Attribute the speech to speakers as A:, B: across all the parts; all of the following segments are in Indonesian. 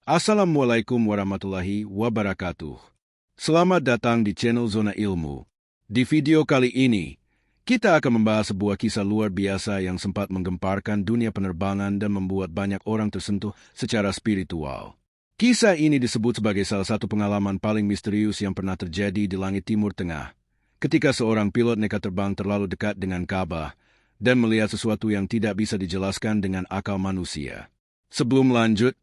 A: Assalamualaikum warahmatullahi wabarakatuh. Selamat datang di channel Zona Ilmu. Di video kali ini, kita akan membahas sebuah kisah luar biasa yang sempat menggemparkan dunia penerbangan dan membuat banyak orang tersentuh secara spiritual. Kisah ini disebut sebagai salah satu pengalaman paling misterius yang pernah terjadi di langit Timur Tengah, ketika seorang pilot nekat terbang terlalu dekat dengan Ka'bah dan melihat sesuatu yang tidak bisa dijelaskan dengan akal manusia. Sebelum lanjut,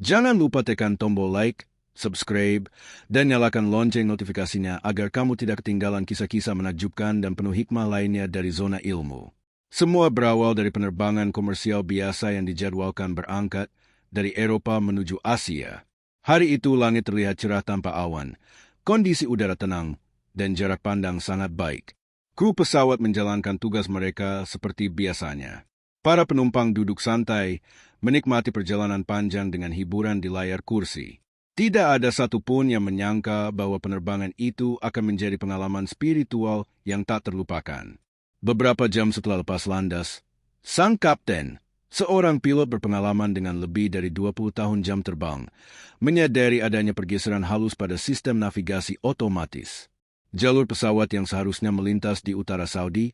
A: jangan lupa tekan tombol like, subscribe, dan nyalakan lonceng notifikasinya agar kamu tidak ketinggalan kisah-kisah menakjubkan dan penuh hikmah lainnya dari Zona Ilmu. Semua berawal dari penerbangan komersial biasa yang dijadwalkan berangkat dari Eropa menuju Asia. Hari itu langit terlihat cerah tanpa awan, kondisi udara tenang, dan jarak pandang sangat baik. Kru pesawat menjalankan tugas mereka seperti biasanya. Para penumpang duduk santai, menikmati perjalanan panjang dengan hiburan di layar kursi. Tidak ada satupun yang menyangka bahwa penerbangan itu akan menjadi pengalaman spiritual yang tak terlupakan. Beberapa jam setelah lepas landas, sang kapten, seorang pilot berpengalaman dengan lebih dari 20 tahun jam terbang, menyadari adanya pergeseran halus pada sistem navigasi otomatis. Jalur pesawat yang seharusnya melintas di utara Saudi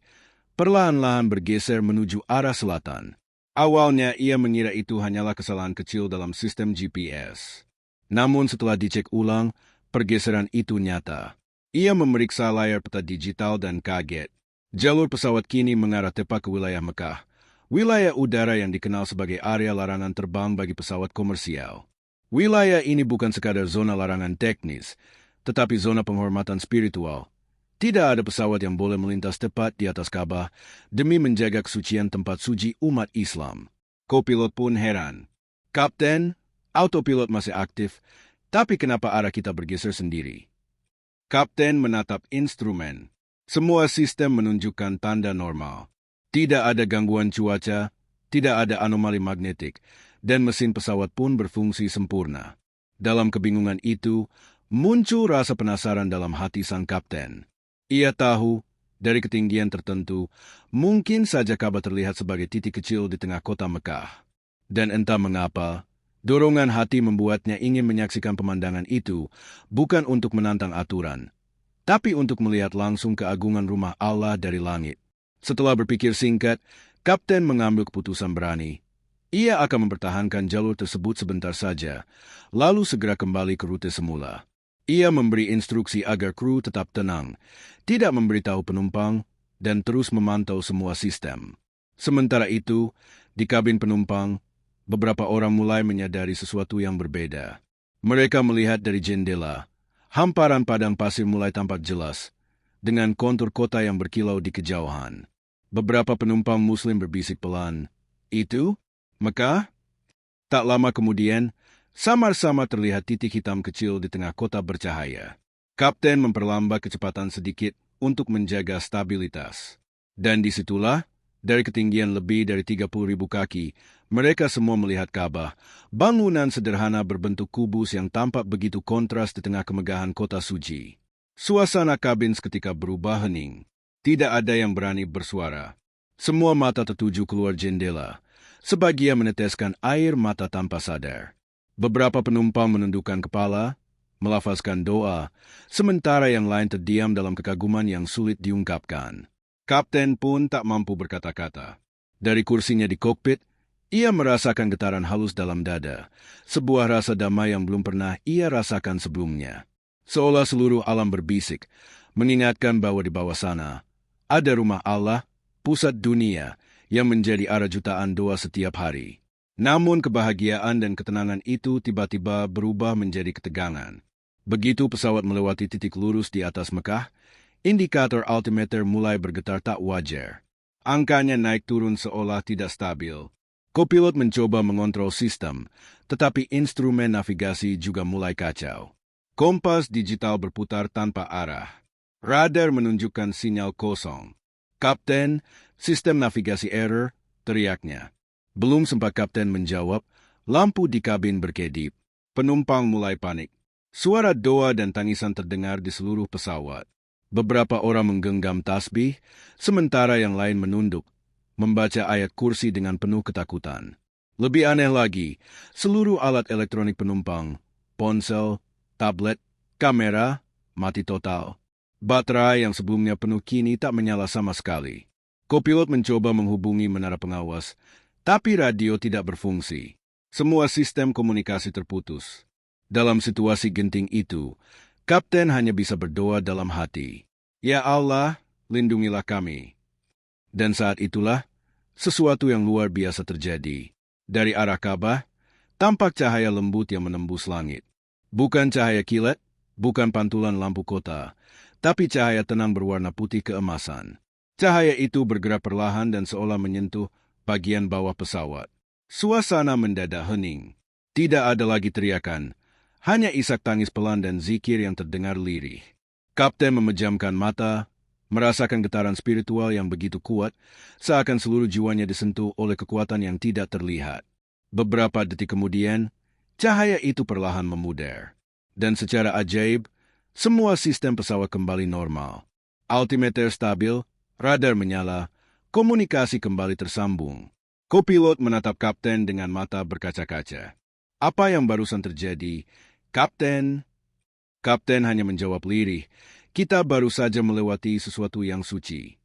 A: perlahan-lahan bergeser menuju arah selatan. Awalnya ia mengira itu hanyalah kesalahan kecil dalam sistem GPS. Namun setelah dicek ulang, pergeseran itu nyata. Ia memeriksa layar peta digital dan kaget. Jalur pesawat kini mengarah tepat ke wilayah Mekah, wilayah udara yang dikenal sebagai area larangan terbang bagi pesawat komersial. Wilayah ini bukan sekadar zona larangan teknis, tetapi zona penghormatan spiritual. Tidak ada pesawat yang boleh melintas tepat di atas Ka'bah demi menjaga kesucian tempat suci umat Islam. Kopilot pun heran. Kapten, autopilot masih aktif, tapi kenapa arah kita bergeser sendiri? Kapten menatap instrumen. Semua sistem menunjukkan tanda normal. Tidak ada gangguan cuaca, tidak ada anomali magnetik, dan mesin pesawat pun berfungsi sempurna. Dalam kebingungan itu, muncul rasa penasaran dalam hati sang kapten. Ia tahu, dari ketinggian tertentu, mungkin saja Ka'bah terlihat sebagai titik kecil di tengah kota Mekah. Dan entah mengapa, dorongan hati membuatnya ingin menyaksikan pemandangan itu, bukan untuk menantang aturan, tapi untuk melihat langsung keagungan rumah Allah dari langit. Setelah berpikir singkat, Kapten mengambil keputusan berani. Ia akan mempertahankan jalur tersebut sebentar saja, lalu segera kembali ke rute semula. Ia memberi instruksi agar kru tetap tenang, tidak memberitahu penumpang, dan terus memantau semua sistem. Sementara itu, di kabin penumpang, beberapa orang mulai menyadari sesuatu yang berbeda. Mereka melihat dari jendela, hamparan padang pasir mulai tampak jelas, dengan kontur kota yang berkilau di kejauhan. Beberapa penumpang Muslim berbisik pelan, "Itu? Mekah?" Tak lama kemudian, samar-samar terlihat titik hitam kecil di tengah kota bercahaya. Kapten memperlambat kecepatan sedikit untuk menjaga stabilitas. Dan disitulah, dari ketinggian lebih dari 30.000 kaki, mereka semua melihat Ka'bah, bangunan sederhana berbentuk kubus yang tampak begitu kontras di tengah kemegahan kota suci. Suasana kabin seketika berubah hening. Tidak ada yang berani bersuara. Semua mata tertuju keluar jendela. Sebagian meneteskan air mata tanpa sadar. Beberapa penumpang menundukkan kepala, melafazkan doa, sementara yang lain terdiam dalam kekaguman yang sulit diungkapkan. Kapten pun tak mampu berkata-kata. Dari kursinya di kokpit, ia merasakan getaran halus dalam dada, sebuah rasa damai yang belum pernah ia rasakan sebelumnya. Seolah seluruh alam berbisik, mengingatkan bahwa di bawah sana ada rumah Allah, pusat dunia, yang menjadi arah jutaan doa setiap hari. Namun kebahagiaan dan ketenangan itu tiba-tiba berubah menjadi ketegangan. Begitu pesawat melewati titik lurus di atas Mekah, indikator altimeter mulai bergetar tak wajar. Angkanya naik turun seolah tidak stabil. Kopilot mencoba mengontrol sistem, tetapi instrumen navigasi juga mulai kacau. Kompas digital berputar tanpa arah. Radar menunjukkan sinyal kosong. "Kapten, sistem navigasi error," teriaknya. Belum sempat kapten menjawab, lampu di kabin berkedip. Penumpang mulai panik. Suara doa dan tangisan terdengar di seluruh pesawat. Beberapa orang menggenggam tasbih, sementara yang lain menunduk, membaca ayat kursi dengan penuh ketakutan. Lebih aneh lagi, seluruh alat elektronik penumpang, ponsel, tablet, kamera, mati total. Baterai yang sebelumnya penuh kini tak menyala sama sekali. Kopilot mencoba menghubungi menara pengawas, tapi radio tidak berfungsi. Semua sistem komunikasi terputus. Dalam situasi genting itu, Kapten hanya bisa berdoa dalam hati. Ya Allah, lindungilah kami. Dan saat itulah, sesuatu yang luar biasa terjadi. Dari arah Ka'bah, tampak cahaya lembut yang menembus langit. Bukan cahaya kilat, bukan pantulan lampu kota, tapi cahaya tenang berwarna putih keemasan. Cahaya itu bergerak perlahan dan seolah menyentuh bagian bawah pesawat. Suasana mendadak hening. Tidak ada lagi teriakan, hanya isak tangis pelan dan zikir yang terdengar lirih. Kapten memejamkan mata, merasakan getaran spiritual yang begitu kuat, seakan seluruh jiwanya disentuh oleh kekuatan yang tidak terlihat. Beberapa detik kemudian, cahaya itu perlahan memudar. Dan secara ajaib, semua sistem pesawat kembali normal. Altimeter stabil, radar menyala, komunikasi kembali tersambung. Kopilot menatap Kapten dengan mata berkaca-kaca. Apa yang barusan terjadi, Kapten? Kapten hanya menjawab lirih, kita baru saja melewati sesuatu yang suci.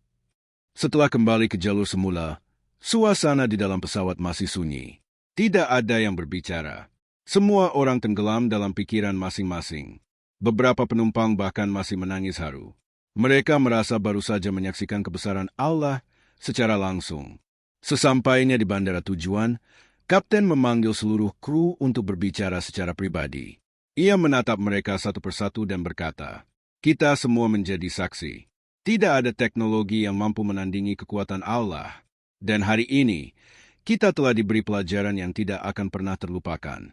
A: Setelah kembali ke jalur semula, suasana di dalam pesawat masih sunyi. Tidak ada yang berbicara. Semua orang tenggelam dalam pikiran masing-masing. Beberapa penumpang bahkan masih menangis haru. Mereka merasa baru saja menyaksikan kebesaran Allah secara langsung. Sesampainya di bandara tujuan, Kapten memanggil seluruh kru untuk berbicara secara pribadi. Ia menatap mereka satu persatu dan berkata, kita semua menjadi saksi. Tidak ada teknologi yang mampu menandingi kekuatan Allah. Dan hari ini, kita telah diberi pelajaran yang tidak akan pernah terlupakan.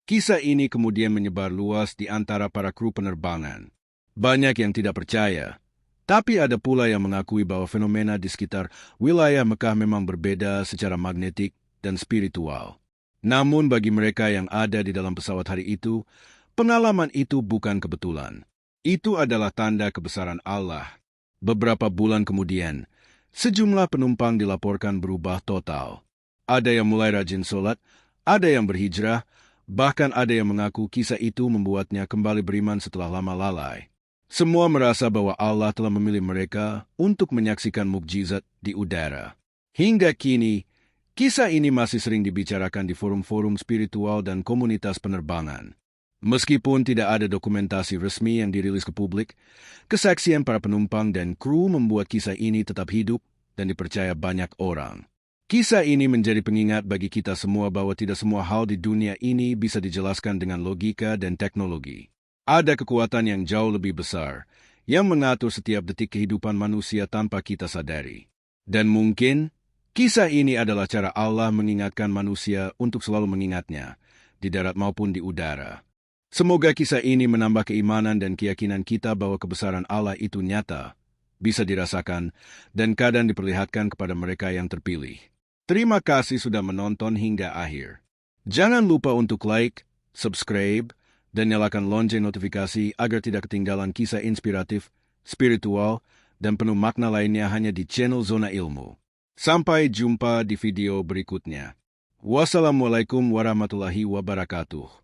A: Kisah ini kemudian menyebar luas di antara para kru penerbangan. Banyak yang tidak percaya, tapi ada pula yang mengakui bahwa fenomena di sekitar wilayah Mekah memang berbeda secara magnetik dan spiritual. Namun bagi mereka yang ada di dalam pesawat hari itu, pengalaman itu bukan kebetulan. Itu adalah tanda kebesaran Allah. Beberapa bulan kemudian, sejumlah penumpang dilaporkan berubah total. Ada yang mulai rajin sholat, ada yang berhijrah, bahkan ada yang mengaku kisah itu membuatnya kembali beriman setelah lama lalai. Semua merasa bahwa Allah telah memilih mereka untuk menyaksikan mukjizat di udara. Hingga kini, kisah ini masih sering dibicarakan di forum-forum spiritual dan komunitas penerbangan. Meskipun tidak ada dokumentasi resmi yang dirilis ke publik, kesaksian para penumpang dan kru membuat kisah ini tetap hidup dan dipercaya banyak orang. Kisah ini menjadi pengingat bagi kita semua bahwa tidak semua hal di dunia ini bisa dijelaskan dengan logika dan teknologi. Ada kekuatan yang jauh lebih besar, yang mengatur setiap detik kehidupan manusia tanpa kita sadari. Dan mungkin, kisah ini adalah cara Allah mengingatkan manusia untuk selalu mengingatnya, di darat maupun di udara. Semoga kisah ini menambah keimanan dan keyakinan kita bahwa kebesaran Allah itu nyata, bisa dirasakan, dan kadang diperlihatkan kepada mereka yang terpilih. Terima kasih sudah menonton hingga akhir. Jangan lupa untuk like, subscribe, dan nyalakan lonceng notifikasi agar tidak ketinggalan kisah inspiratif, spiritual, dan penuh makna lainnya hanya di channel Zona Ilmu. Sampai jumpa di video berikutnya. Wassalamualaikum warahmatullahi wabarakatuh.